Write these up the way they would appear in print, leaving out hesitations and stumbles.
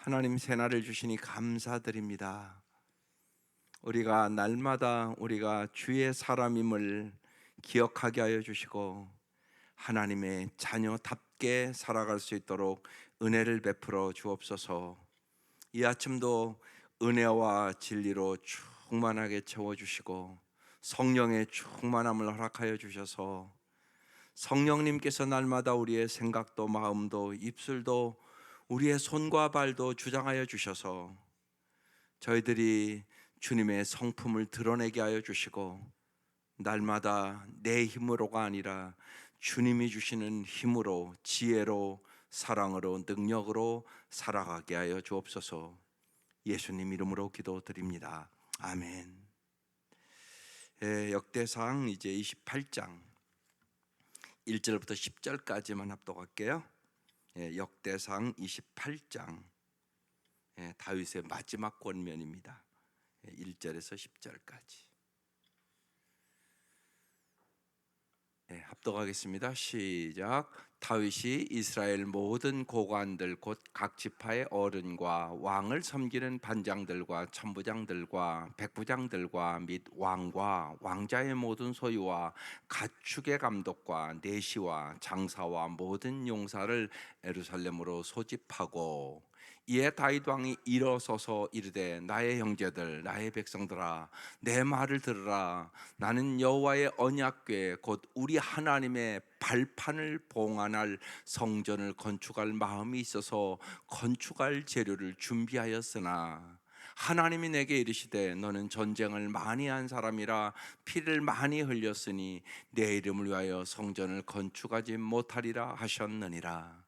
하나님 새날을 주시니 감사드립니다. 우리가 날마다 우리가 주의 사람임을 기억하게 하여 주시고 하나님의 자녀답게 살아갈 수 있도록 은혜를 베풀어 주옵소서. 이 아침도 은혜와 진리로 충만하게 채워주시고 성령의 충만함을 허락하여 주셔서 성령님께서 날마다 우리의 생각도 마음도 입술도 우리의 손과 발도 주장하여 주셔서 저희들이 주님의 성품을 드러내게 하여 주시고 날마다 내 힘으로가 아니라 주님이 주시는 힘으로, 지혜로, 사랑으로, 능력으로 살아가게 하여 주옵소서. 예수님 이름으로 기도드립니다. 아멘. 역대상 이제 28장 1절부터 10절까지만 합독할게요. 역대상 28장 다윗의 마지막 권면입니다. 1절에서 10절까지 합독하겠습니다. 시작. 다윗이 이스라엘 모든 고관들 곧 각 지파의 어른과 왕을 섬기는 반장들과 천부장들과 백부장들과 및 왕과 왕자의 모든 소유와 가축의 감독과 내시와 장사와 모든 용사를 예루살렘으로 소집하고 이에 다윗 왕이 일어서서 이르되 나의 형제들 나의 백성들아 내 말을 들으라. 나는 여호와의 언약궤 곧 우리 하나님의 발판을 봉안할 성전을 건축할 마음이 있어서 건축할 재료를 준비하였으나 하나님이 내게 이르시되 너는 전쟁을 많이 한 사람이라 피를 많이 흘렸으니 내 이름을 위하여 성전을 건축하지 못하리라 하셨느니라.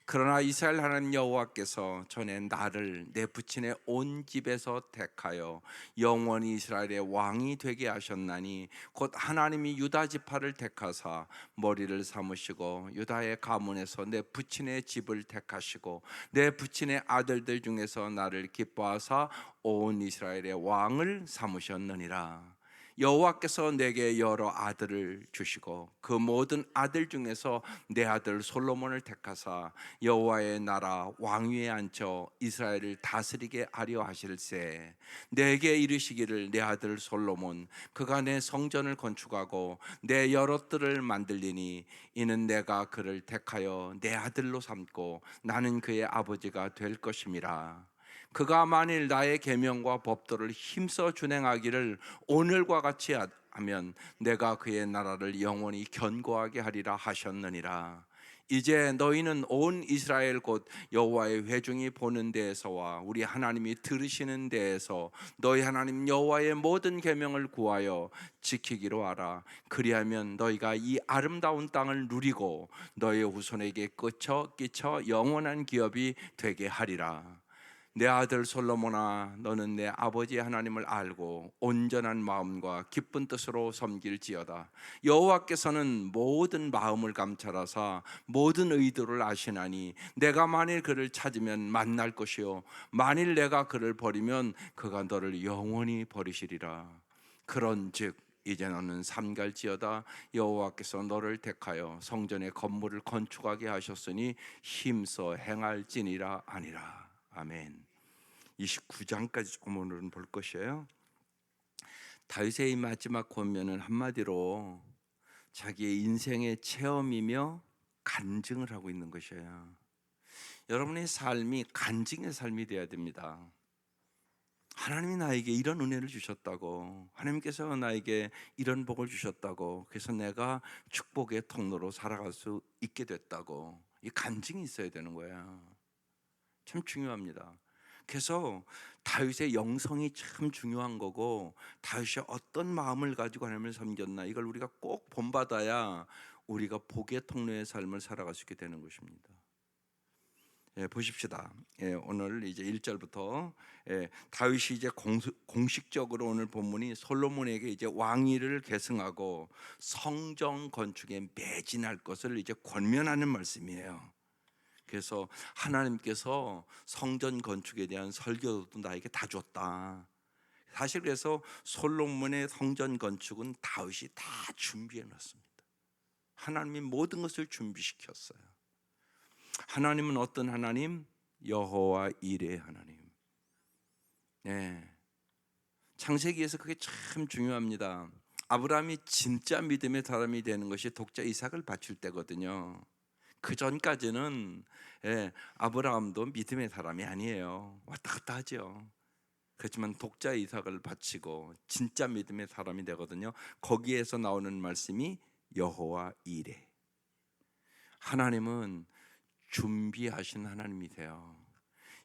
그러나 이스라엘 하나님 여호와께서 전에 나를 내 부친의 온 집에서 택하여 영원히 이스라엘의 왕이 되게 하셨나니 곧 하나님이 유다 지파를 택하사 머리를 삼으시고 유다의 가문에서 내 부친의 집을 택하시고 내 부친의 아들들 중에서 나를 기뻐하사 온 이스라엘의 왕을 삼으셨느니라. 여호와께서 내게 여러 아들을 주시고 그 모든 아들 중에서 내 아들 솔로몬을 택하사 여호와의 나라 왕위에 앉혀 이스라엘을 다스리게 하려 하실세. 내게 이르시기를 내 아들 솔로몬 그가 내 성전을 건축하고 내 여러 뜰을 만들리니 이는 내가 그를 택하여 내 아들로 삼고 나는 그의 아버지가 될 것임이라. 그가 만일 나의 계명과 법도를 힘써 준행하기를 오늘과 같이 하면 내가 그의 나라를 영원히 견고하게 하리라 하셨느니라. 이제 너희는 온 이스라엘 곧 여호와의 회중이 보는 데에서와 우리 하나님이 들으시는 데에서 너희 하나님 여호와의 모든 계명을 구하여 지키기로 하라. 그리하면 너희가 이 아름다운 땅을 누리고 너희 후손에게 끼쳐 영원한 기업이 되게 하리라. 내 아들 솔로몬아 너는 내 아버지 하나님을 알고 온전한 마음과 기쁜 뜻으로 섬길지어다. 여호와께서는 모든 마음을 감찰하사 모든 의도를 아시나니 내가 만일 그를 찾으면 만날 것이요 만일 내가 그를 버리면 그가 너를 영원히 버리시리라. 그런즉 이제 너는 삼갈지어다. 여호와께서 너를 택하여 성전의 건물을 건축하게 하셨으니 힘써 행할지니라 아니라. 아멘. 29장까지 조금 오늘은 볼 것이에요. 다윗의 이 마지막 권면은 한마디로 자기의 인생의 체험이며 간증을 하고 있는 것이에요. 여러분의 삶이 간증의 삶이 되어야 됩니다. 하나님이 나에게 이런 은혜를 주셨다고, 하나님께서 나에게 이런 복을 주셨다고, 그래서 내가 축복의 통로로 살아갈 수 있게 됐다고, 이 간증이 있어야 되는 거예요. 참 중요합니다. 그래서 다윗의 영성이 참 중요한 거고, 다윗이 어떤 마음을 가지고 하나님을 섬겼나 이걸 우리가 꼭 본받아야 우리가 복의 통로의 삶을 살아갈 수 있게 되는 것입니다. 보십시다. 오늘 이제 1절부터 다윗이 이제 공식적으로 오늘 본문이 솔로몬에게 이제 왕위를 계승하고 성전 건축에 매진할 것을 이제 권면하는 말씀이에요. 그래서 하나님께서 성전 건축에 대한 설교도 나에게 다 줬다. 사실 그래서 솔로몬의 성전 건축은 다윗이 다 준비해 놨습니다. 하나님이 모든 것을 준비시켰어요. 하나님은 어떤 하나님? 여호와 이레 하나님. 네. 창세기에서 그게 참 중요합니다. 아브라함이 진짜 믿음의 사람이 되는 것이 독자 이삭을 바칠 때거든요. 그 전까지는 아브라함도 믿음의 사람이 아니에요. 왔다 갔다 하죠. 그렇지만 독자 이삭을 바치고 진짜 믿음의 사람이 되거든요. 거기에서 나오는 말씀이 여호와 이레. 하나님은 준비하신 하나님이세요.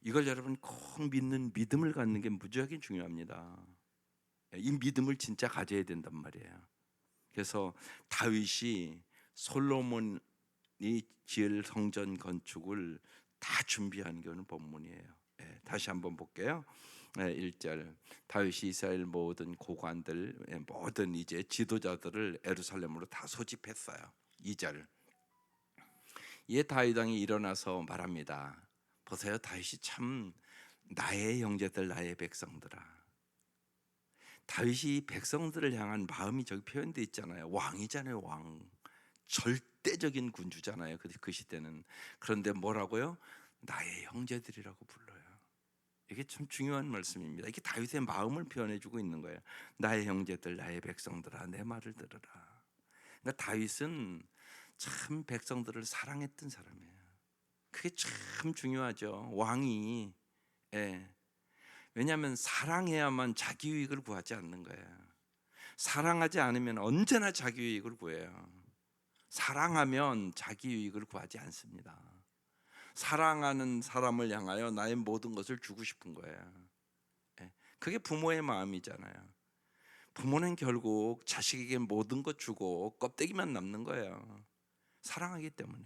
이걸 여러분 꼭 믿는 믿음을 갖는 게 무지하게 중요합니다. 이 믿음을 진짜 가져야 된단 말이에요. 그래서 다윗이 솔로몬이 지을 성전 건축을 다 준비한 게 오늘 본문이에요. 다시 한번 볼게요. 1절 다윗이 이스라엘 모든 고관들 모든 이제 지도자들을 예루살렘으로 다 소집했어요. 2절 이에 다윗 왕이 일어나서 말합니다. 보세요, 다윗이 참 나의 형제들 나의 백성들아. 다윗이 백성들을 향한 마음이 저기 표현되어 있잖아요. 왕이잖아요. 왕, 절대적인 군주잖아요. 그 시대는. 그런데 뭐라고요? 나의 형제들이라고 불러요. 이게 참 중요한 말씀입니다. 이게 다윗의 마음을 표현해주고 있는 거예요. 나의 형제들 나의 백성들아 내 말을 들으라. 그러니까 다윗은 참 백성들을 사랑했던 사람이에요. 그게 참 중요하죠. 왕이 왜냐하면 사랑해야만 자기 유익을 구하지 않는 거예요. 사랑하지 않으면 언제나 자기 유익을 구해요. 사랑하면 자기 유익을 구하지 않습니다. 사랑하는 사람을 향하여 나의 모든 것을 주고 싶은 거예요. 그게 부모의 마음이잖아요. 부모는 결국 자식에게 모든 것 주고 껍데기만 남는 거예요. 사랑하기 때문에.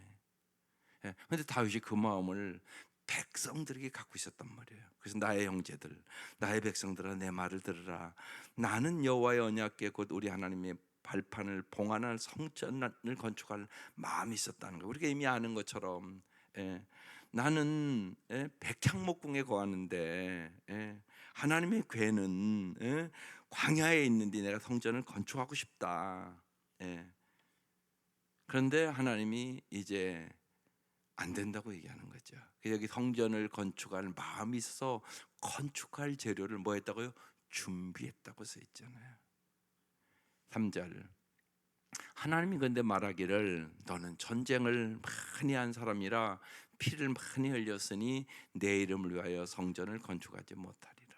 그런데 다윗이 그 마음을 백성들에게 갖고 있었단 말이에요. 그래서 나의 형제들, 나의 백성들아 내 말을 들으라. 나는 여호와의 언약궤 곧 우리 하나님의 발판을 봉헌할 성전을 건축할 마음이 있었다는 거예요. 우리가 이미 아는 것처럼 나는 백향목궁에 거하는데 하나님의 궤는 광야에 있는데 내가 성전을 건축하고 싶다. 그런데 하나님이 이제 안 된다고 얘기하는 거죠. 여기 성전을 건축할 마음이 있어서 건축할 재료를 뭐 했다고요? 준비했다고 써 있잖아요. 3절 하나님이 근데 말하기를 너는 전쟁을 많이 한 사람이라 피를 많이 흘렸으니 내 이름을 위하여 성전을 건축하지 못하리라.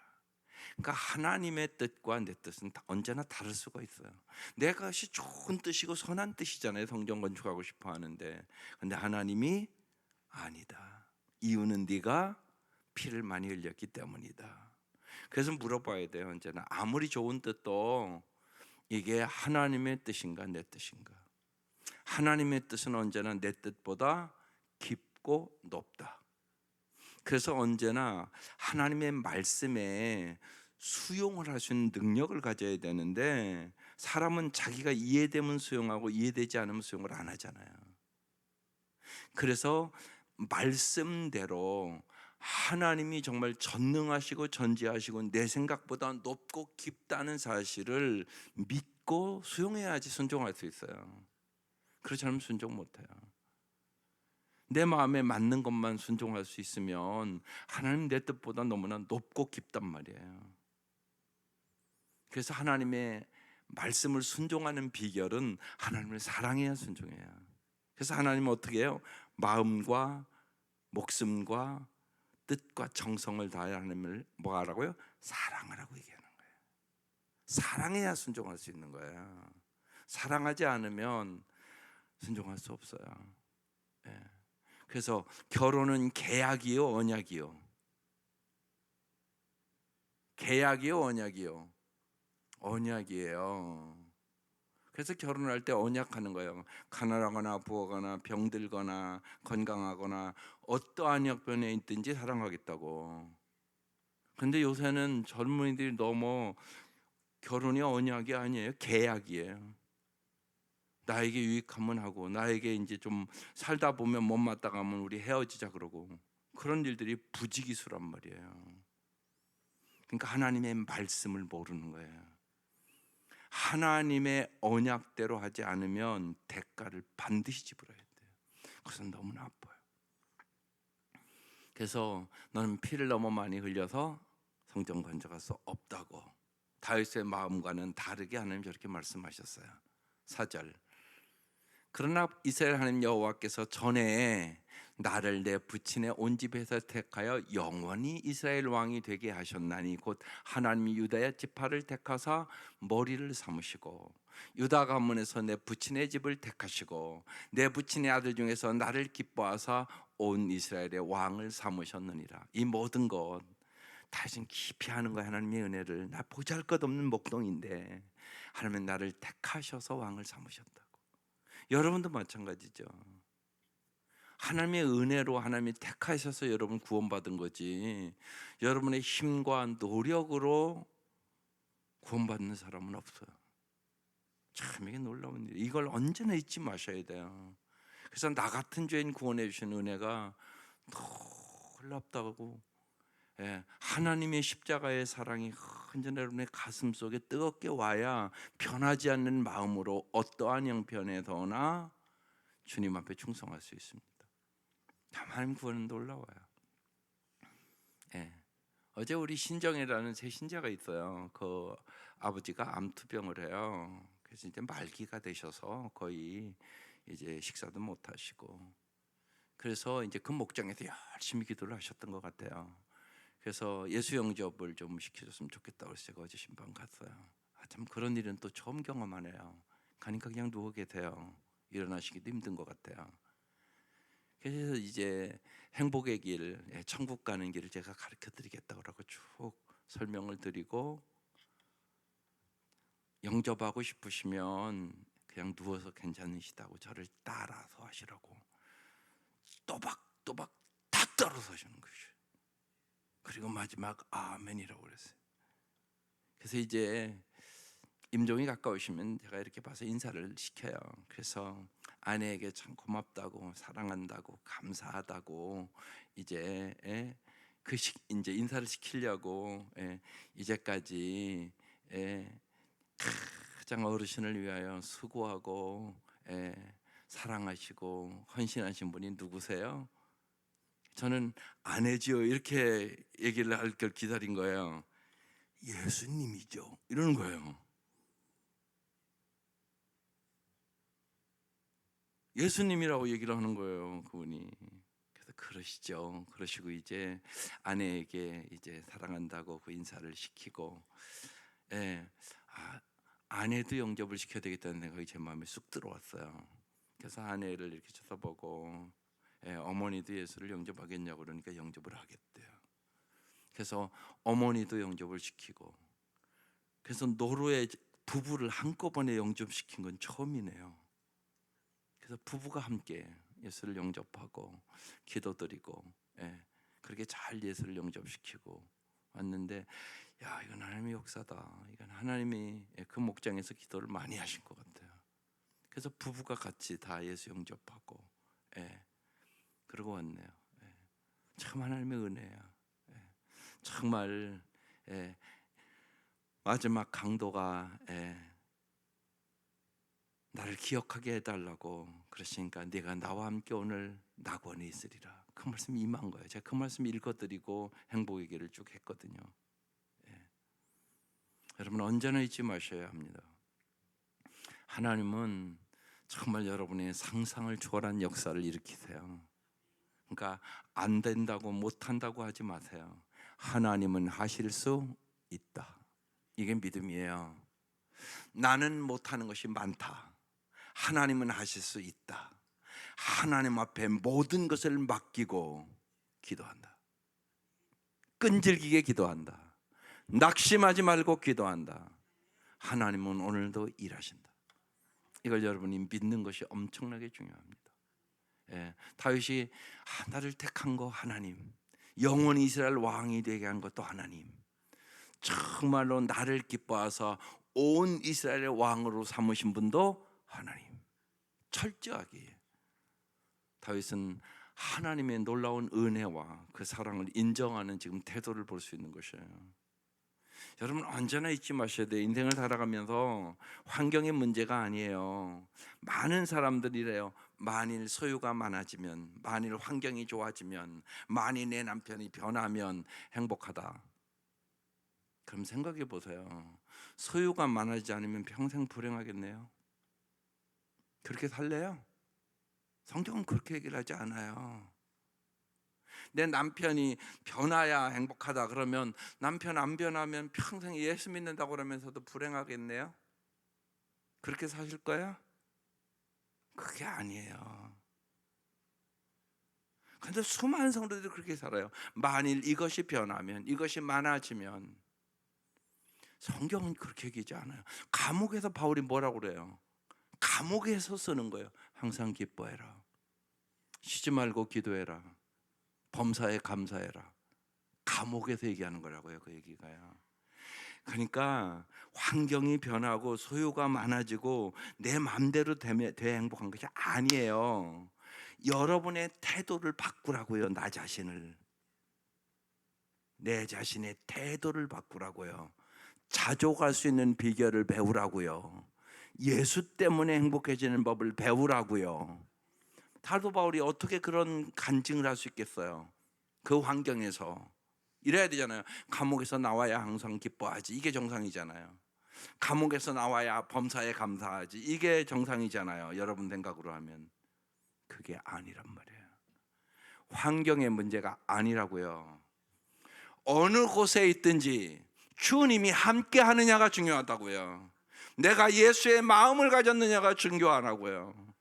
그러니까 하나님의 뜻과 내 뜻은 언제나 다를 수가 있어요. 내 것이 좋은 뜻이고 선한 뜻이잖아요. 성전 건축하고 싶어 하는데 근데 하나님이 아니다. 이유는 네가 피를 많이 흘렸기 때문이다. 그래서 물어봐야 돼요. 언제나 아무리 좋은 뜻도 이게 하나님의 뜻인가 내 뜻인가. 하나님의 뜻은 언제나 내 뜻보다 깊고 높다. 그래서 언제나 하나님의 말씀에 수용을 할 수 있는 능력을 가져야 되는데 사람은 자기가 이해되면 수용하고 이해되지 않으면 수용을 안 하잖아요. 그래서 말씀대로 하나님이 정말 전능하시고 전지하시고 내 생각보다 높고 깊다는 사실을 믿고 수용해야지 순종할 수 있어요. 그렇지 않으면 순종 못해요. 내 마음에 맞는 것만 순종할 수 있으면 하나님 내 뜻보다 너무나 높고 깊단 말이에요. 그래서 하나님의 말씀을 순종하는 비결은 하나님을 사랑해야 순종해요. 그래서 하나님은 어떻게 해요? 마음과 목숨과 뜻과 정성을 다해 하나님을 뭐 하라고요? 사랑하라고 얘기하는 거예요. 사랑해야 순종할 수 있는 거예요. 사랑하지 않으면 순종할 수 없어요. 그래서 결혼은 계약이요 언약이요? 계약이요 언약이요? 언약이에요. 그래서 결혼할 때 언약하는 거예요. 가난하거나 부하거나 병들거나 건강하거나 어떠한 형편에 있든지 사랑하겠다고. 근데 요새는 젊은이들이 너무 결혼이 언약이 아니에요. 계약이에요. 나에게 유익하면 하고 나에게 이제 좀 살다 보면 못 맞다 가면 우리 헤어지자 그러고 그런 일들이 부지기수란 말이에요. 그러니까 하나님의 말씀을 모르는 거예요. 하나님의 언약대로 하지 않으면 대가를 반드시 지불해야 돼요. 그것은 너무 나빠요. 그래서 너는 피를 너무 많이 흘려서 성전 건져갈 수 없다고 다윗의 마음과는 다르게 하나님 저렇게 말씀하셨어요. 4절. 그러나 이스라엘 하나님 여호와께서 전에 나를 내 부친의 온 집에서 택하여 영원히 이스라엘 왕이 되게 하셨나니 곧 하나님이 유다의 지파를 택하사 머리를 삼으시고 유다 가문에서 내 부친의 집을 택하시고 내 부친의 아들 중에서 나를 기뻐하사 온 이스라엘의 왕을 삼으셨느니라. 이 모든 것 다신 깊이 하는 거야. 하나님의 은혜를. 나 보잘것없는 목동인데 하나님은 나를 택하셔서 왕을 삼으셨다고. 여러분도 마찬가지죠. 하나님의 은혜로 하나님이 택하셔서 여러분 구원받은 거지, 여러분의 힘과 노력으로 구원받는 사람은 없어요. 참 이게 놀라운 일. 이걸 언제나 잊지 마셔야 돼요. 그래서 나 같은 죄인 구원해 주신 은혜가 놀랍다고. 하나님의 십자가의 사랑이 언제나 여러분의 가슴 속에 뜨겁게 와야 변하지 않는 마음으로 어떠한 형편에서나 주님 앞에 충성할 수 있습니다. 하나님 구원은 놀라워요. 어제 우리 신정이라는 새 신자가 있어요. 그 아버지가 암투병을 해요. 그래서 이제 말기가 되셔서 거의 이제 식사도 못 하시고, 그래서 이제 그 목장에서 열심히 기도를 하셨던 것 같아요. 그래서 예수 영접을 좀 시켜줬으면 좋겠다고 해서 제가 어제 신방 갔어요. 참 그런 일은 또 처음 경험하네요. 가니까 그냥 누워 계세요. 일어나시기도 힘든 것 같아요. 그래서 이제 행복의 길, 천국 가는 길을 제가 가르쳐 드리겠다고 하고 쭉 설명을 드리고, 영접하고 싶으시면 그냥 누워서 괜찮으시다고 저를 따라서 하시라고 또박또박 다 따라서 하시는 것이에요. 그리고 마지막 아멘이라고 그랬어요. 그래서 이제 임종이 가까우시면 제가 이렇게 봐서 인사를 시켜요. 그래서 아내에게 참 고맙다고, 사랑한다고, 감사하다고 이제 이제 인사를 시키려고 이제까지 가장 어르신을 위하여 수고하고 사랑하시고 헌신하신 분이 누구세요? 저는 아내지요 이렇게 얘기를 할 걸 기다린 거예요. 예수님이죠 이러는 거예요. 예수님이라고 얘기를 하는 거예요, 그분이. 그래서 그러시죠. 그러시고 이제 아내에게 이제 사랑한다고 그 인사를 시키고, 아내도 영접을 시켜야 되겠다는 생각이 제 마음에 쑥 들어왔어요. 그래서 아내를 이렇게 쳐다보고, 어머니도 예수를 영접하겠냐고 그러니까 영접을 하겠대요. 그래서 어머니도 영접을 시키고, 그래서 노르웨이 부부를 한꺼번에 영접시킨 건 처음이네요. 그래서 부부가 함께 예수를 영접하고 기도드리고, 그렇게 잘 예수를 영접시키고 왔는데, 야 이건 하나님의 역사다. 이건 하나님이 그 목장에서 기도를 많이 하신 것 같아요. 그래서 부부가 같이 다 예수 영접하고, 그러고 왔네요. 참 하나님의 은혜야. 정말 마지막 강도가 나를 기억하게 해달라고 그러시니까 네가 나와 함께 오늘 낙원에 있으리라. 그 말씀이 임한 거예요. 제가 그 말씀 읽어드리고 행복의 길을 쭉 했거든요. 여러분 언제나 잊지 마셔야 합니다. 하나님은 정말 여러분의 상상을 초월한 역사를 일으키세요. 그러니까 안 된다고 못한다고 하지 마세요. 하나님은 하실 수 있다. 이게 믿음이에요. 나는 못하는 것이 많다. 하나님은 하실 수 있다. 하나님 앞에 모든 것을 맡기고 기도한다. 끈질기게 기도한다. 낙심하지 말고 기도한다. 하나님은 오늘도 일하신다. 이걸 여러분이 믿는 것이 엄청나게 중요합니다. 다윗이 나를 택한 거 하나님, 영원히 이스라엘 왕이 되게 한 것도 하나님, 정말로 나를 기뻐하사 온 이스라엘의 왕으로 삼으신 분도 하나님. 철저하게 다윗은 하나님의 놀라운 은혜와 그 사랑을 인정하는 지금 태도를 볼 수 있는 것이에요. 여러분 언제나 잊지 마셔야 돼요. 인생을 살아가면서 환경의 문제가 아니에요. 많은 사람들이래요. 만일 소유가 많아지면, 만일 환경이 좋아지면, 만일 내 남편이 변하면 행복하다. 그럼 생각해 보세요. 소유가 많아지지 않으면 평생 불행하겠네요. 그렇게 살래요? 성경은 그렇게 얘기를 하지 않아요. 내 남편이 변화야 행복하다 그러면 남편 안 변하면 평생 예수 믿는다고 그러면서도 불행하겠네요? 그렇게 사실 거야? 그게 아니에요. 근데 수많은 성도들이 그렇게 살아요. 만일 이것이 변하면, 이것이 많아지면. 성경은 그렇게 얘기하지 않아요. 감옥에서 바울이 뭐라고 그래요? 감옥에서 쓰는 거예요. 항상 기뻐해라. 쉬지 말고 기도해라. 범사에 감사해라. 감옥에서 얘기하는 거라고요, 그 얘기가요. 그러니까 환경이 변하고 소유가 많아지고 내 마음대로 돼 행복한 것이 아니에요. 여러분의 태도를 바꾸라고요. 내 자신의 태도를 바꾸라고요. 자족할 수 있는 비결을 배우라고요. 예수 때문에 행복해지는 법을 배우라고요. 사도 바울이 어떻게 그런 간증을 할 수 있겠어요? 그 환경에서 이래야 되잖아요. 감옥에서 나와야 항상 기뻐하지. 이게 정상이잖아요. 감옥에서 나와야 범사에 감사하지. 이게 정상이잖아요. 여러분 생각으로 하면. 그게 아니란 말이에요. 환경의 문제가 아니라고요. 어느 곳에 있든지 주님이 함께 하느냐가 중요하다고요. 내가 예수의 마음을 가졌느냐가 중요하다고요.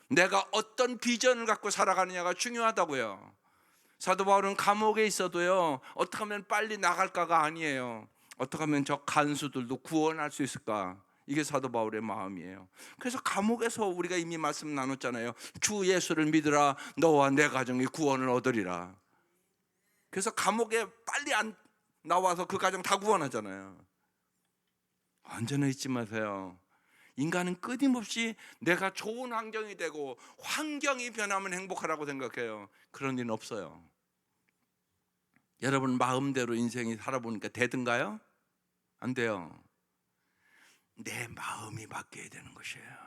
내가 어떤 비전을 갖고 살아가느냐가 중요하다고요. 사도 바울은 감옥에 있어도요, 어떻게 하면 빨리 나갈까가 아니에요. 어떻게 하면 저 간수들도 구원할 수 있을까? 이게 사도 바울의 마음이에요. 그래서 감옥에서 우리가 이미 말씀 나눴잖아요. 주 예수를 믿으라, 너와 내 가정이 구원을 얻으리라. 그래서 감옥에 빨리 안 나와서 그 가정 다 구원하잖아요. 언제나 잊지 마세요. 인간은 끊임없이 내가 좋은 환경이 되고 환경이 변하면 행복하라고 생각해요. 그런 일은 없어요. 여러분 마음대로 인생이 살아보니까 되든가요? 안 돼요. 내 마음이 바뀌어야 되는 것이에요.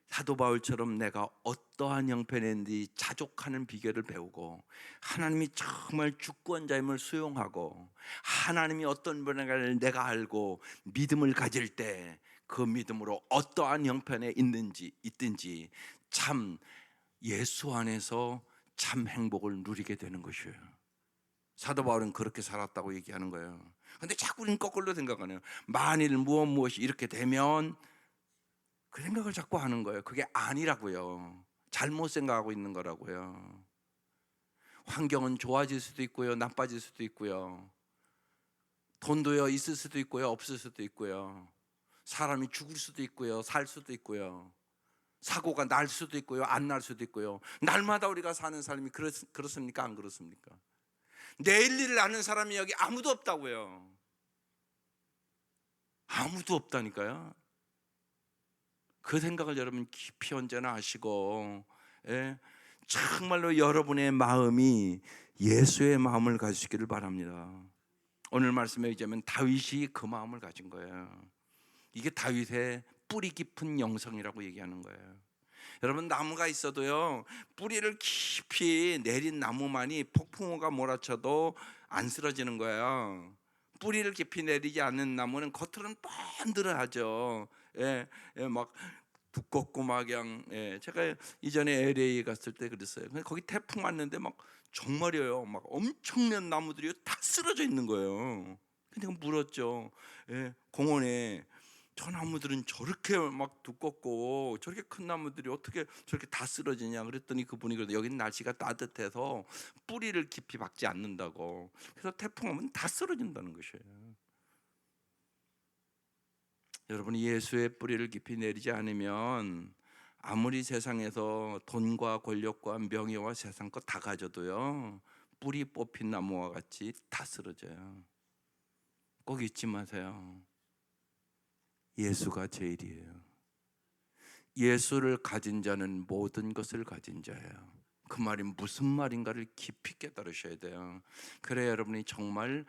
사도 바울처럼 내가 어떠한 형편인지 자족하는 비결을 배우고 하나님이 정말 주권자임을 수용하고 하나님이 어떤 분인가를 내가 알고 믿음을 가질 때 그 믿음으로 어떠한 형편에 있든지 참 예수 안에서 참 행복을 누리게 되는 것이에요. 사도 바울은 그렇게 살았다고 얘기하는 거예요. 근데 자꾸 우리는 거꾸로 생각하네요. 만일 무엇이 이렇게 되면 그 생각을 자꾸 하는 거예요. 그게 아니라고요. 잘못 생각하고 있는 거라고요. 환경은 좋아질 수도 있고요, 나빠질 수도 있고요. 돈도요 있을 수도 있고요, 없을 수도 있고요. 사람이 죽을 수도 있고요, 살 수도 있고요. 사고가 날 수도 있고요, 안 날 수도 있고요. 날마다 우리가 사는 삶이 그렇습니까? 안 그렇습니까? 내일 일을 아는 사람이 여기 아무도 없다고요. 아무도 없다니까요. 그 생각을 여러분 깊이 언제나 하시고, 예? 정말로 여러분의 마음이 예수의 마음을 가지시기를 바랍니다. 오늘 말씀에 의하면 다윗이 그 마음을 가진 거예요. 이게 다윗의 뿌리 깊은 영성이라고 얘기하는 거예요. 여러분 나무가 있어도요, 뿌리를 깊이 내린 나무만이 폭풍우가 몰아쳐도 안 쓰러지는 거예요. 뿌리를 깊이 내리지 않는 나무는 겉으로는 번들어하죠. 예, 막 두껍고 막 그냥, 제가 이전에 LA 갔을 때 그랬어요. 근데 거기 태풍 왔는데 막 정말이에요. 막 엄청난 나무들이 다 쓰러져 있는 거예요. 근데 물었죠. 공원에 저 나무들은 저렇게 막 두껍고 저렇게 큰 나무들이 어떻게 저렇게 다 쓰러지냐 그랬더니 그분이 그래도 여기는 날씨가 따뜻해서 뿌리를 깊이 박지 않는다고. 그래서 태풍 오면 다 쓰러진다는 것이에요. 여러분이 예수의 뿌리를 깊이 내리지 않으면 아무리 세상에서 돈과 권력과 명예와 세상 것 다 가져도요, 뿌리 뽑힌 나무와 같이 다 쓰러져요. 꼭 잊지 마세요. 예수가 제일이에요. 예수를 가진 자는 모든 것을 가진 자예요. 그 말이 무슨 말인가를 깊이 깨달으셔야 돼요. 그래야 여러분이 정말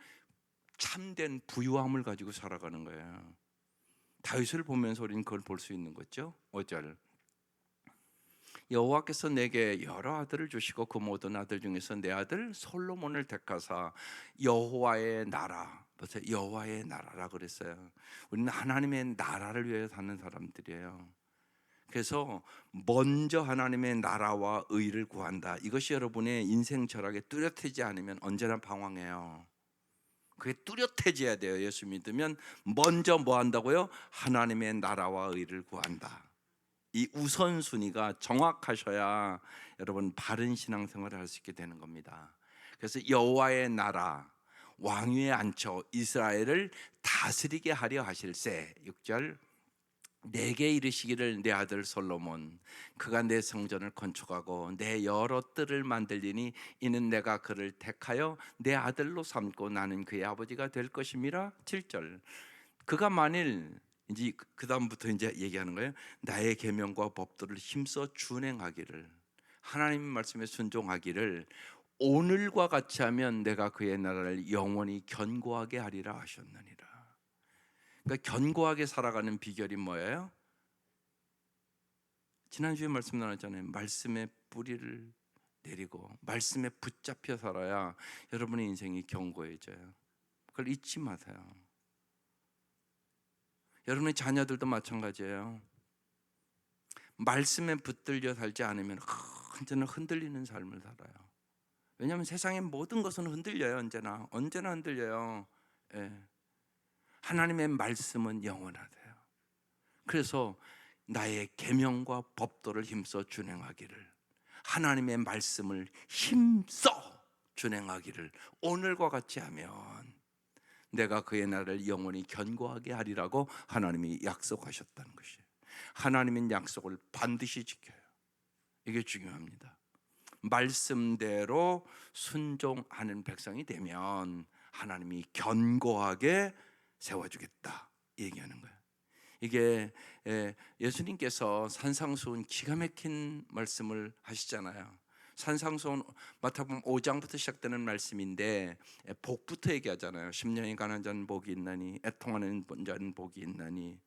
참된 부유함을 가지고 살아가는 거예요. 다윗을 보면서 우리는 그걸 볼 수 있는 거죠. 5절 여호와께서 내게 여러 아들을 주시고 그 모든 아들 중에서 내 아들 솔로몬을 택하사 여호와의 나라, 보세요, 여호와의 나라라 그랬어요. 우리는 하나님의 나라를 위해 사는 사람들이에요. 그래서 먼저 하나님의 나라와 의를 구한다. 이것이 여러분의 인생 철학에 뚜렷하지 않으면 언제나 방황해요. 그게 뚜렷해져야 돼요. 예수 믿으면 먼저 뭐 한다고요? 하나님의 나라와 의를 구한다. 이 우선순위가 정확하셔야 여러분 바른 신앙생활을 할 수 있게 되는 겁니다. 그래서 여호와의 나라, 왕 위에 앉혀 이스라엘을 다스리게 하려 하실세. 6절, 내게 이르시기를 내 아들 솔로몬 그가 내 성전을 건축하고 내 여러 뜰을 만들리니 이는 내가 그를 택하여 내 아들로 삼고 나는 그의 아버지가 될 것임이라. 7절, 그가 만일, 이제 그 다음부터 이제 얘기하는 거예요. 나의 계명과 법도를 힘써 준행하기를, 하나님 말씀에 순종하기를 오늘과 같이 하면 내가 그의 나라를 영원히 견고하게 하리라 하셨느니라. 그러니까 견고하게 살아가는 비결이 뭐예요? 지난주에 말씀 나눴잖아요. 말씀의 뿌리를 내리고 말씀에 붙잡혀 살아야 여러분의 인생이 견고해져요. 그걸 잊지 마세요. 여러분의 자녀들도 마찬가지예요. 말씀에 붙들려 살지 않으면 언제나 흔들리는 삶을 살아요. 왜냐하면 세상의 모든 것은 흔들려요. 언제나 흔들려요. 예. 하나님의 말씀은 영원하대요. 그래서 나의 계명과 법도를 힘써 준행하기를, 하나님의 말씀을 힘써 준행하기를 오늘과 같이 하면 내가 그의 나라를 영원히 견고하게 하리라고 하나님이 약속하셨다는 것이에요. 하나님은 약속을 반드시 지켜요. 이게 중요합니다. 말씀대로 순종하는 백성이 되면 하나님이 견고하게 세워주겠다 얘기하는 거예요. 이게 예수님께서 산상수훈 기가 막힌 말씀을 하시잖아요. 산상수훈 마태복음 5장부터 시작되는 말씀인데 복부터 얘기하잖아요. 10년이 가난 자는 복이 있나니 애통하는 자는 복이 있나니.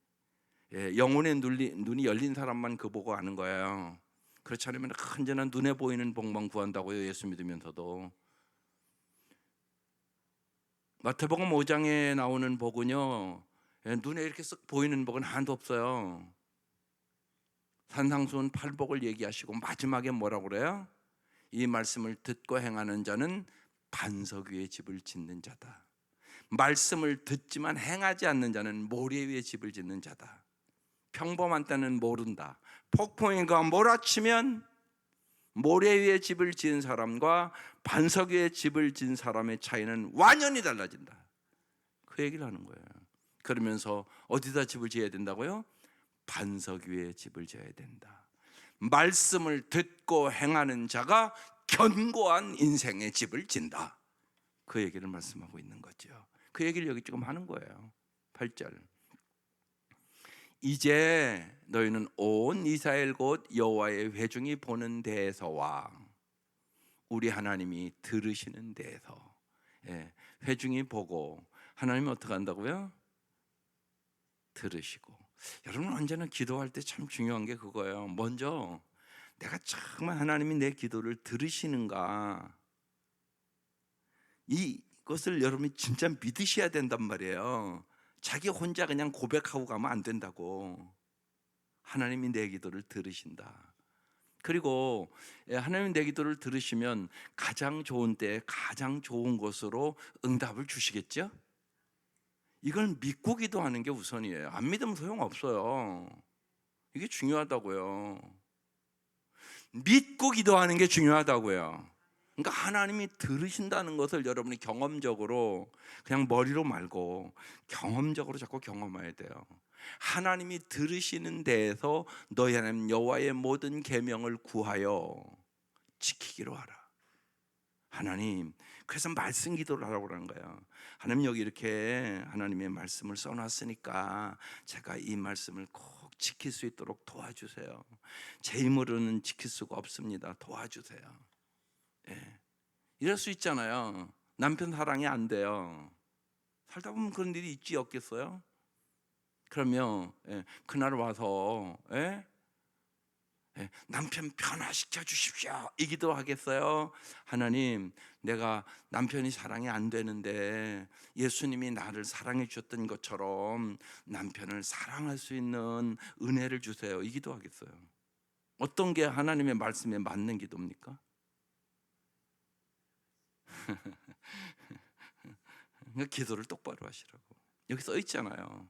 영혼의 눈이 열린 사람만 그 복을 아는 거예요. 그렇지 않으면 언제나 눈에 보이는 복만 구한다고요. 예수 믿으면서도. 마태복음 5장에 나오는 복은요, 눈에 이렇게 쓱 보이는 복은 하나도 없어요. 산상수훈 8복을 얘기하시고 마지막에 뭐라고 그래요? 이 말씀을 듣고 행하는 자는 반석 위에 집을 짓는 자다. 말씀을 듣지만 행하지 않는 자는 모래 위에 집을 짓는 자다. 평범한 때는 모른다. 폭풍이가 몰아치면 모래 위에 집을 지은 사람과 반석 위에 집을 지은 사람의 차이는 완전히 달라진다. 그 얘기를 하는 거예요. 그러면서 어디다 집을 지어야 된다고요? 반석 위에 집을 지어야 된다. 말씀을 듣고 행하는 자가 견고한 인생의 집을 진다. 그 얘기를 말씀하고 있는 거죠. 그 얘기를 여기 지금 하는 거예요. 8절, 이제 너희는 온 이스라엘 곧 여호와의 회중이 보는 데에서와 우리 하나님이 들으시는 데에서, 회중이 보고 하나님이 어떻게 한다고요? 들으시고. 여러분 언제나 기도할 때 참 중요한 게 그거예요. 먼저 내가 정말 하나님이 내 기도를 들으시는가, 이것을 여러분이 진짜 믿으셔야 된단 말이에요. 자기 혼자 그냥 고백하고 가면 안 된다고. 하나님이 내 기도를 들으신다. 그리고 하나님이 내 기도를 들으시면 가장 좋은 때에 가장 좋은 것으로 응답을 주시겠죠? 이걸 믿고 기도하는 게 우선이에요. 안 믿으면 소용없어요. 이게 중요하다고요. 믿고 기도하는 게 중요하다고요. 그러니까 하나님이 들으신다는 것을 여러분이 경험적으로, 그냥 머리로 말고 경험적으로 자꾸 경험해야 돼요. 하나님이 들으시는 데에서 너희 하나님 여호와의 모든 계명을 구하여 지키기로 하라. 하나님, 그래서 말씀 기도를 하라고 그러는 거예요. 하나님, 여기 이렇게 하나님의 말씀을 써놨으니까 제가 이 말씀을 꼭 지킬 수 있도록 도와주세요. 제 힘으로는 지킬 수가 없습니다. 도와주세요. 이럴 수 있잖아요. 남편 사랑이 안 돼요. 살다 보면 그런 일이 있지 없겠어요? 그러면 그날 와서 남편 변화시켜 주십시오. 이 기도하겠어요? 하나님, 내가 남편이 사랑이 안 되는데 예수님이 나를 사랑해 주셨던 것처럼 남편을 사랑할 수 있는 은혜를 주세요. 이 기도하겠어요? 어떤 게 하나님의 말씀에 맞는 기도입니까? 그러니까 기도를 똑바로 하시라고. 여기 써 있잖아요.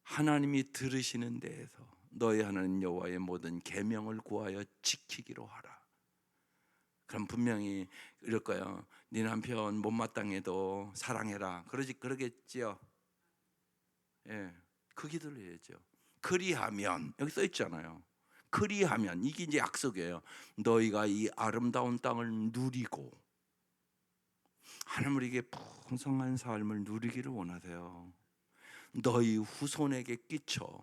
하나님이 들으시는 데에서 너희 하나님 여호와의 모든 계명을 구하여 지키기로 하라. 그럼 분명히 이럴 거예요. 네 남편 못마땅해도 사랑해라. 그러겠지요. 예, 그 기도를 해야죠. 그리하면 여기 써 있잖아요. 그리하면 이게 이제 약속이에요. 너희가 이 아름다운 땅을 누리고 하나님 우리에게 풍성한 삶을 누리기를 원하세요. 너희 후손에게 끼쳐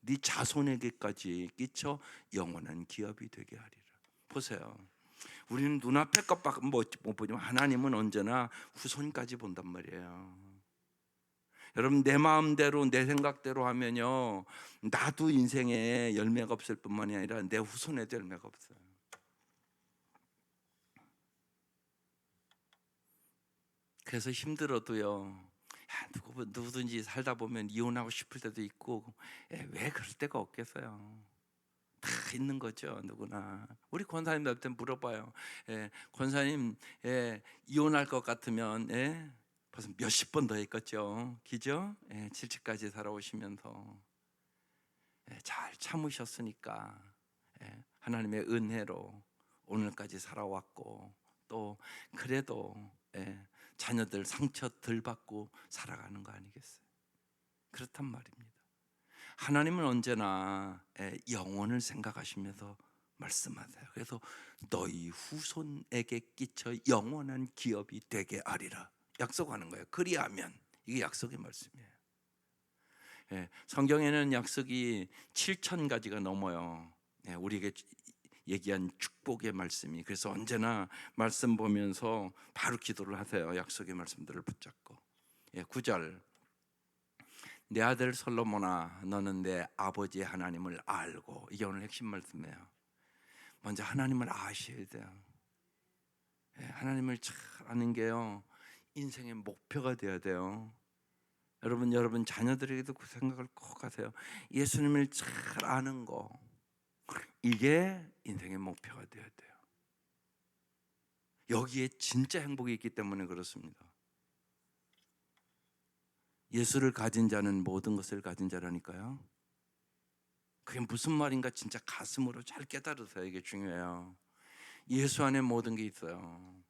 네 자손에게까지 끼쳐 영원한 기업이 되게 하리라. 보세요. 우리는 눈앞의 것밖에 못 보지만 하나님은 언제나 후손까지 본단 말이에요. 여러분, 내 마음대로 내 생각대로 하면요, 나도 인생에 열매가 없을 뿐만이 아니라 내 후손에도 열매가 없어요. 그래서 힘들어도요, 누구든지 살다 보면 이혼하고 싶을 때도 있고, 왜 그럴 때가 없겠어요. 다 있는 거죠, 누구나. 우리 권사님들한테 물어봐요. 권사님, 이혼할 것 같으면 벌써 몇십 번 더 했겠죠, 기죠? 70까지 살아오시면서 잘 참으셨으니까 하나님의 은혜로 오늘까지 살아왔고, 또 그래도 자녀들 상처 덜 받고 살아가는 거 아니겠어요? 그렇단 말입니다. 하나님은 언제나 영혼을 생각하시면서 말씀하세요. 그래서 너희 후손에게 끼쳐 영원한 기업이 되게 하리라 약속하는 거예요. 그리하면 이게 약속의 말씀이에요. 성경에는 약속이 7천 가지가 넘어요. 우리에게 얘기한 축복의 말씀이. 그래서 언제나 말씀 보면서 바로 기도를 하세요. 약속의 말씀들을 붙잡고. 9절, 내 아들 솔로몬아, 너는 내 아버지 하나님을 알고. 이게 오늘 핵심 말씀이에요. 먼저 하나님을 아셔야 돼요. 하나님을 잘 아는 게요, 인생의 목표가 돼야 돼요. 여러분 자녀들에게도 그 생각을 꼭 하세요. 예수님을 잘 아는 거, 이게 인생의 목표가 되어야 돼요. 여기에 진짜 행복이 있기 때문에 그렇습니다. 예수를 가진 자는 모든 것을 가진 자라니까요. 그게 무슨 말인가 진짜 가슴으로 잘 깨달으세요. 이게 중요해요. 예수 안에 모든 게 있어요.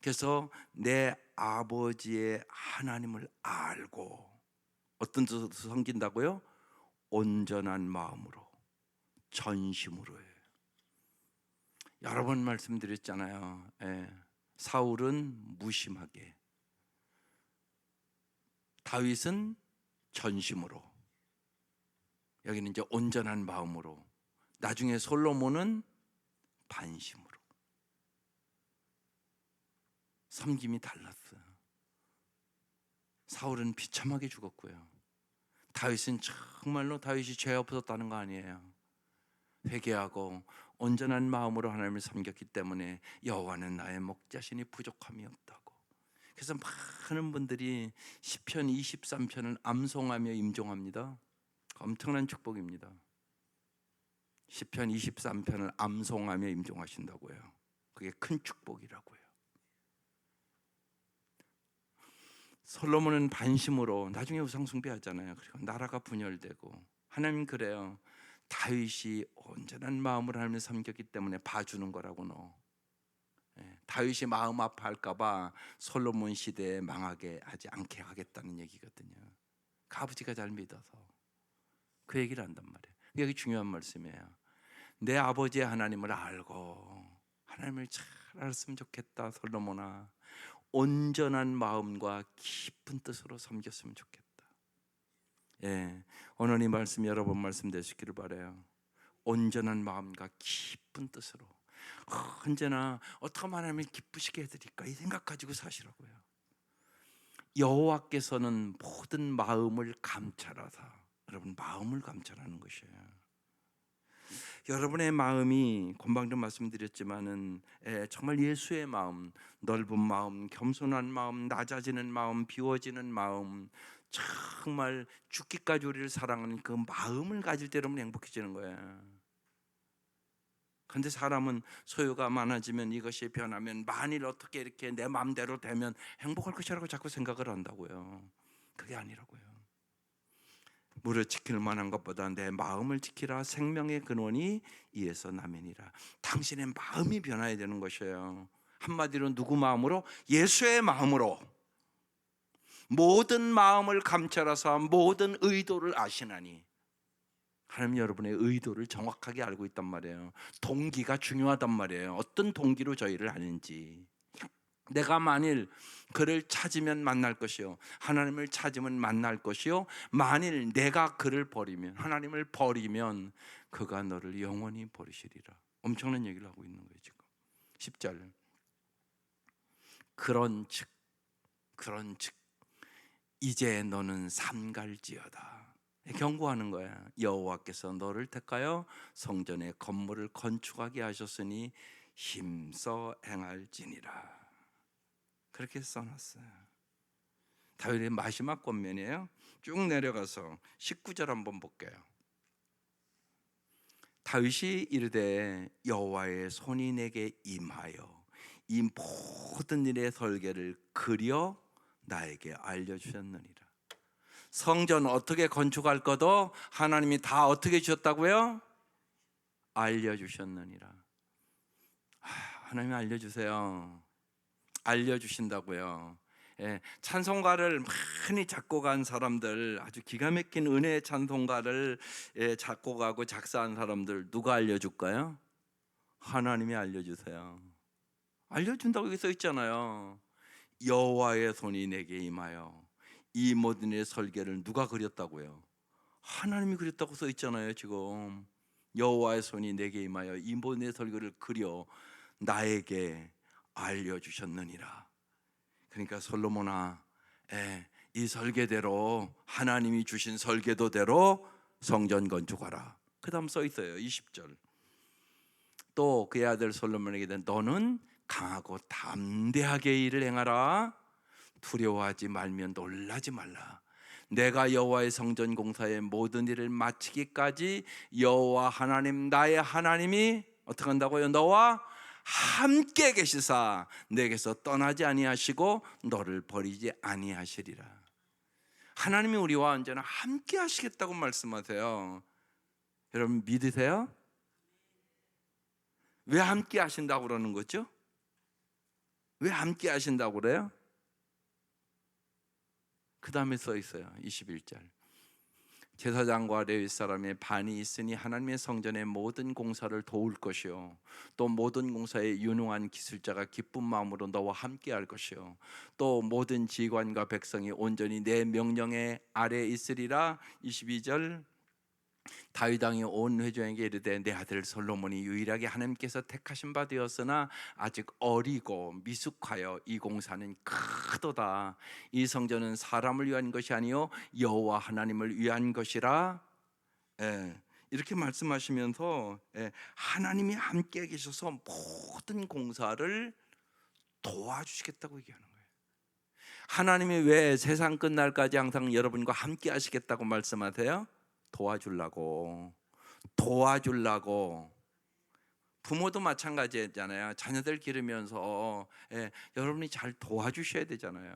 그래서 내 아버지의 하나님을 알고, 어떤 뜻으로 섬긴다고요? 온전한 마음으로, 전심으로 해요. 여러 번 말씀드렸잖아요. 사울은 무심하게, 다윗은 전심으로, 여기는 이제 온전한 마음으로, 나중에 솔로몬은 반심으로. 섬김이 달랐어요. 사울은 비참하게 죽었고요. 다윗은 정말로 다윗이 죄 없었다는 거 아니에요. 회개하고 온전한 마음으로 하나님을 섬겼기 때문에 여호와는 나의 목자신이 부족함이 없다고. 그래서 많은 분들이 시편 23편을 암송하며 임종합니다. 엄청난 축복입니다. 시편 23편을 암송하며 임종하신다고요. 그게 큰 축복이라고요. 솔로몬은 반심으로 나중에 우상 숭배하잖아요. 그리고 나라가 분열되고. 하나님 그래요. 다윗이 온전한 마음으로 하나님을 섬겼기 때문에 봐주는 거라고. 다윗이 마음 아파할까봐 솔로몬 시대에 망하게 하지 않게 하겠다는 얘기거든요. 그 아버지가 잘 믿어서 그 얘기를 한단 말이에요. 여기 중요한 말씀이에요. 내 아버지의 하나님을 알고, 하나님을 잘 알았으면 좋겠다 솔로몬아. 온전한 마음과 깊은 뜻으로 섬겼으면 좋겠다. 오늘 이 말씀 여러 번 말씀되시기를 바라요. 온전한 마음과 깊은 뜻으로 언제나 어떻게 하나님을 기쁘시게 해드릴까 이 생각 가지고 사시라고요. 여호와께서는 모든 마음을 감찰하사, 여러분 마음을 감찰하는 것이에요. 여러분의 마음이 금방도 말씀드렸지만은 정말 예수의 마음, 넓은 마음, 겸손한 마음, 낮아지는 마음, 비워지는 마음, 정말 죽기까지 우리를 사랑하는 그 마음을 가질 때 여러분 행복해지는 거야. 근데 사람은 소유가 많아지면, 이것이 변하면, 만일 어떻게 이렇게 내 마음대로 되면 행복할 것이라고 자꾸 생각을 한다고요. 그게 아니라고요. 무릇 지킬 만한 것보다 내 마음을 지키라. 생명의 근원이 이에서 나면이라. 당신의 마음이 변화해야 되는 것이에요. 한마디로 누구 마음으로? 예수의 마음으로. 모든 마음을 감찰하사 모든 의도를 아시나니. 하나님 여러분의 의도를 정확하게 알고 있단 말이에요. 동기가 중요하단 말이에요. 어떤 동기로 저희를 하는지. 내가 만일 그를 찾으면 만날 것이요, 하나님을 찾으면 만날 것이요, 만일 내가 그를 버리면, 하나님을 버리면 그가 너를 영원히 버리시리라. 엄청난 얘기를 하고 있는 거예요 지금. 10절. 그런즉 이제 너는 삼갈지어다. 경고하는 거야. 여호와께서 너를 택하여 성전의 건물을 건축하게 하셨으니 힘써 행할지니라. 그렇게 써놨어요. 다윗의 마지막 권면이에요. 쭉 내려가서 19절 한번 볼게요. 다윗이 이르되 여호와의 손이 내게 임하여 이 모든 일의 설계를 그려 나에게 알려주셨느니라. 성전 어떻게 건축할 것도 하나님이 다 어떻게 주셨다고요? 알려주셨느니라. 하나님이 알려주세요. 알려주신다고요. 찬송가를 많이 작곡한 사람들, 아주 기가 막힌 은혜의 찬송가를 작곡하고 작사한 사람들 누가 알려줄까요? 하나님이 알려주세요. 알려준다고 여기 써 있잖아요. 여호와의 손이 내게 임하여 이 모든 일의 설계를 누가 그렸다고요? 하나님이 그렸다고 써 있잖아요. 지금 여호와의 손이 내게 임하여 이 모든 일의 설계를 그려 나에게 알려주셨느니라. 그러니까 솔로몬아, 이 설계대로, 하나님이 주신 설계도대로 성전 건축하라. 그 다음 써 있어요. 20절. 또 그의 아들 솔로몬에게 너는 강하고 담대하게 일을 행하라. 두려워하지 말며 놀라지 말라. 내가 여호와의 성전 공사의 모든 일을 마치기까지 여호와 하나님 나의 하나님이 어떻게 한다고요? 너와 함께 계시사 내게서 떠나지 아니하시고 너를 버리지 아니하시리라. 하나님이 우리와 언제나 함께 하시겠다고 말씀하세요. 여러분 믿으세요? 왜 함께 하신다고 그러는 거죠? 왜 함께 하신다고 그래요? 그 다음에 써 있어요. 21절. 제사장과 레위 사람의 반이 있으니 하나님의 성전의 모든 공사를 도울 것이요 또 모든 공사에 유능한 기술자가 기쁜 마음으로 너와 함께 할 것이요 또 모든 지관과 백성이 온전히 내 명령의 아래에 있으리라. 22절. 다윗 왕이 온 회중에게 이르되 내 아들 솔로몬이 유일하게 하나님께서 택하신 바 되었으나 아직 어리고 미숙하여 이 공사는 크도다. 이 성전은 사람을 위한 것이 아니요 여호와 하나님을 위한 것이라. 이렇게 말씀하시면서 하나님이 함께 계셔서 모든 공사를 도와주시겠다고 얘기하는 거예요. 하나님이 왜 세상 끝날까지 항상 여러분과 함께 하시겠다고 말씀하세요? 도와주려고. 부모도 마찬가지잖아요. 자녀들 기르면서 여러분이 잘 도와주셔야 되잖아요.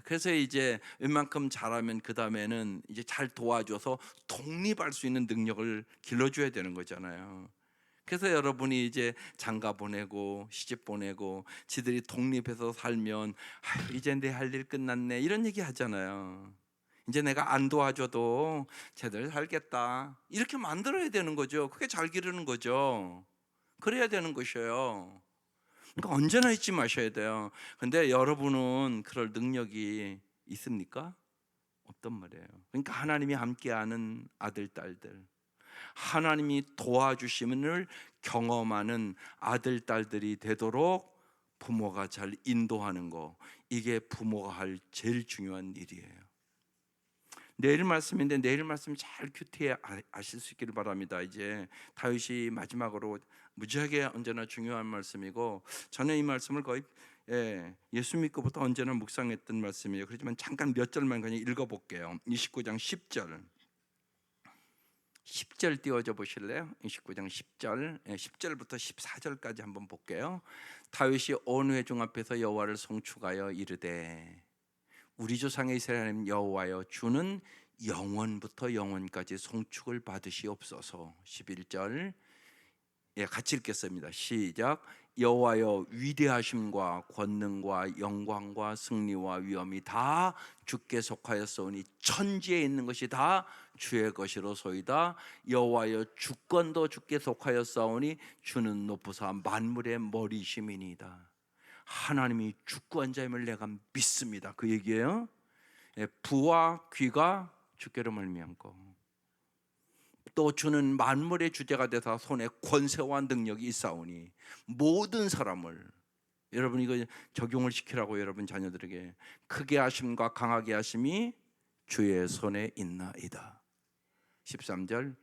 그래서 이제 웬만큼 잘하면 그 다음에는 이제 잘 도와줘서 독립할 수 있는 능력을 길러줘야 되는 거잖아요. 그래서 여러분이 이제 장가 보내고 시집 보내고 지들이 독립해서 살면 이제 내 할 일 끝났네 이런 얘기 하잖아요. 이제 내가 안 도와줘도 쟤들 살겠다 이렇게 만들어야 되는 거죠. 그게 잘 기르는 거죠. 그래야 되는 것이에요. 그러니까 언제나 잊지 마셔야 돼요. 근데 여러분은 그럴 능력이 있습니까? 없단 말이에요. 그러니까 하나님이 함께하는 아들 딸들, 하나님이 도와주심을 경험하는 아들 딸들이 되도록 부모가 잘 인도하는 거, 이게 부모가 할 제일 중요한 일이에요. 내일 말씀인데 내일 말씀 잘 큐티해 아실 수 있기를 바랍니다. 이제 다윗이 마지막으로 무지하게 언제나 중요한 말씀이고, 저는 이 말씀을 거의 예수 믿고부터 언제나 묵상했던 말씀이에요. 그렇지만 잠깐 몇 절만 그냥 읽어볼게요. 29장 10절 10절 띄워줘 보실래요? 29장 10절 10절부터 14절까지 한번 볼게요. 다윗이 온 회중 앞에서 여호와를 송축하여 이르되 우리 조상의 이스라엘 하나님 여호와여, 주는 영원부터 영원까지 송축을 받으시옵소서. 11절 같이 읽겠습니다. 시작. 여호와여, 위대하심과 권능과 영광과 승리와 위엄이 다 주께 속하였사오니 천지에 있는 것이 다 주의 것이로소이다. 여호와여, 주권도 주께 속하였사오니 주는 높으사 만물의 머리심이니이다. 하나님이 주권자임을 내가 믿습니다. 그 얘기예요. 부와 귀가 주께로 말미암고, 또 주는 만물의 주제가 되사 손에 권세와 능력이 있사오니 모든 사람을, 여러분 이거 적용을 시키라고 여러분 자녀들에게, 크게 하심과 강하게 하심이 주의 손에 있나이다. 13절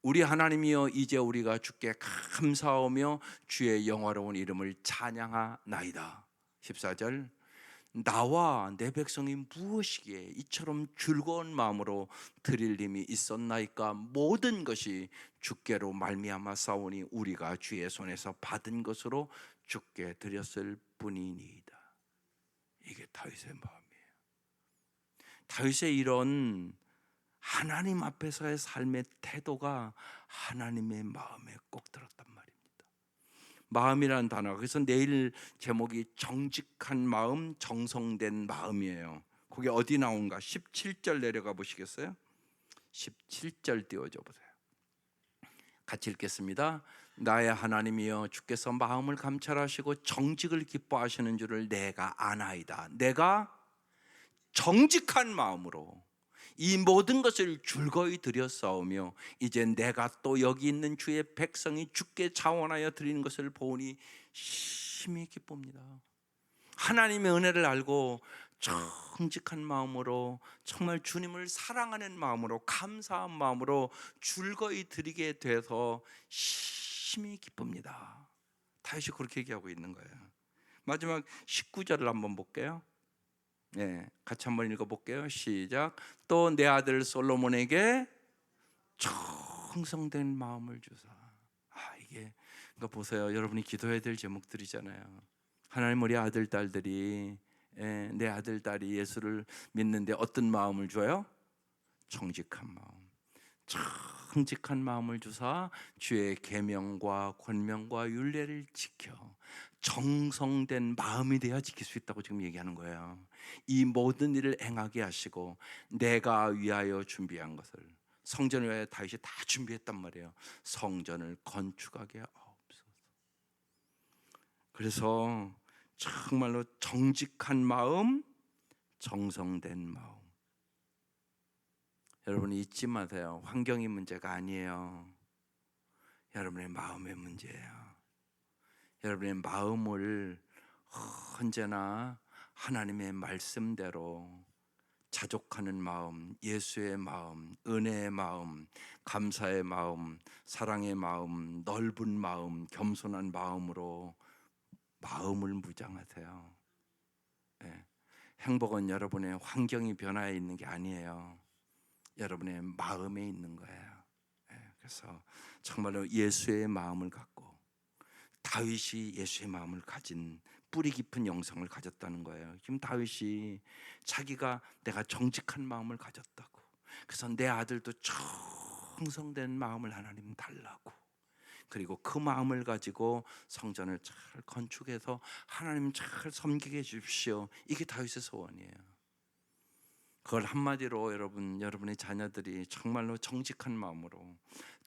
우리 하나님이여, 이제 우리가 주께 감사하며 주의 영화로운 이름을 찬양하나이다. 14절 나와 내 백성이 무엇이기에 이처럼 즐거운 마음으로 드릴 힘이 있었나이까? 모든 것이 주께로 말미암아 싸우니 우리가 주의 손에서 받은 것으로 주께 드렸을 뿐이니이다. 이게 다윗의 마음이에요. 다윗의 이런 하나님 앞에서의 삶의 태도가 하나님의 마음에 꼭 들었단 말입니다. 마음이라는 단어, 그래서 내일 제목이 정직한 마음, 정성된 마음이에요. 그게 어디 나온가? 17절 내려가 보시겠어요? 17절 띄워줘 보세요. 같이 읽겠습니다. 나의 하나님이여, 주께서 마음을 감찰하시고 정직을 기뻐하시는 줄을 내가 아나이다. 내가 정직한 마음으로 이 모든 것을 즐거이 드렸사오며 이제 내가 또 여기 있는 주의 백성이 주께 자원하여 드리는 것을 보니 심히 기쁩니다. 하나님의 은혜를 알고 정직한 마음으로, 정말 주님을 사랑하는 마음으로, 감사한 마음으로 즐거이 드리게 돼서 심히 기쁩니다. 다윗이 그렇게 얘기하고 있는 거예요. 마지막 19절을 한번 볼게요. 같이 한번 읽어볼게요. 시작. 또 내 아들 솔로몬에게 정성된 마음을 주사. 이게 그러니까 보세요. 여러분이 기도해야 될 제목들이잖아요. 하나님, 우리 아들 딸들이 내 아들 딸이 예수를 믿는데 어떤 마음을 줘요? 정직한 마음. 정직한 마음을 주사 주의 계명과 권명과 율례를 지켜 정성된 마음이 돼야 지킬 수 있다고 지금 얘기하는 거예요. 이 모든 일을 행하게 하시고 내가 위하여 준비한 것을, 성전을 위하여 다윗이 다 준비했단 말이에요. 성전을 건축하게 하옵소서. 그래서 정말로 정직한 마음, 정성된 마음. 여러분 잊지 마세요. 환경이 문제가 아니에요. 여러분의 마음의 문제예요. 여러분의 마음을 언제나 하나님의 말씀대로 자족하는 마음, 예수의 마음, 은혜의 마음, 감사의 마음, 사랑의 마음, 넓은 마음, 겸손한 마음으로 마음을 무장하세요. 행복은 여러분의 환경이 변화해 있는 게 아니에요. 여러분의 마음에 있는 거예요. 그래서 정말로 예수의 마음을 갖고, 다윗이 예수의 마음을 가진 뿌리 깊은 영성을 가졌다는 거예요. 지금 다윗이 자기가 내가 정직한 마음을 가졌다고, 그래서 내 아들도 정성된 마음을 하나님 달라고, 그리고 그 마음을 가지고 성전을 잘 건축해서 하나님 잘 섬기게 해주십시오. 이게 다윗의 소원이에요. 그걸 한마디로 여러분의 자녀들이 정말로 정직한 마음으로,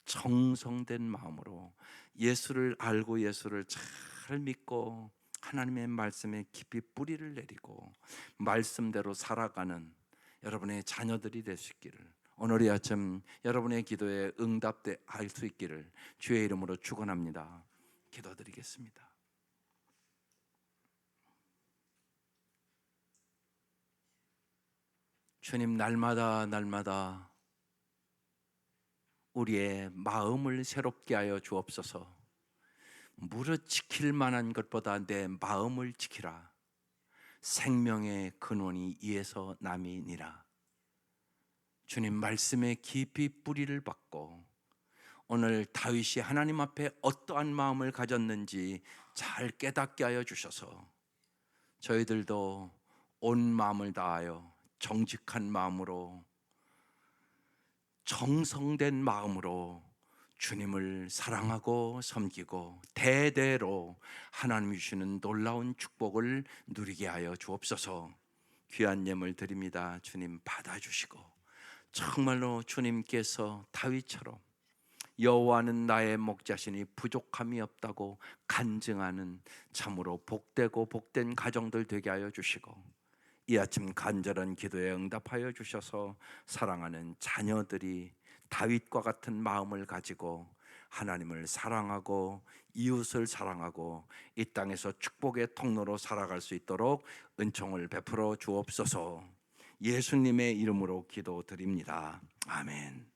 정성된 마음으로 예수를 알고 예수를 잘 믿고 하나님의 말씀에 깊이 뿌리를 내리고 말씀대로 살아가는 여러분의 자녀들이 될 수 있기를, 오늘 이 아침 여러분의 기도에 응답할 수 있기를 주의 이름으로 축원합니다. 기도드리겠습니다. 주님, 날마다 날마다 우리의 마음을 새롭게 하여 주옵소서. 무릇 지킬 만한 것보다 내 마음을 지키라. 생명의 근원이 이에서 남이니라. 주님, 말씀에 깊이 뿌리를 받고 오늘 다윗이 하나님 앞에 어떠한 마음을 가졌는지 잘 깨닫게 하여 주셔서 저희들도 온 마음을 다하여 정직한 마음으로, 정성된 마음으로 주님을 사랑하고 섬기고 대대로 하나님이 주시는 놀라운 축복을 누리게 하여 주옵소서. 귀한 예물 드립니다. 주님 받아주시고 정말로 주님께서 다윗처럼 여호와는 나의 목자시니 부족함이 없다고 간증하는 참으로 복되고 복된 가정들 되게 하여 주시고, 이 아침 간절한 기도에 응답하여 주셔서 사랑하는 자녀들이 다윗과 같은 마음을 가지고 하나님을 사랑하고 이웃을 사랑하고 이 땅에서 축복의 통로로 살아갈 수 있도록 은총을 베풀어 주옵소서. 예수님의 이름으로 기도드립니다. 아멘.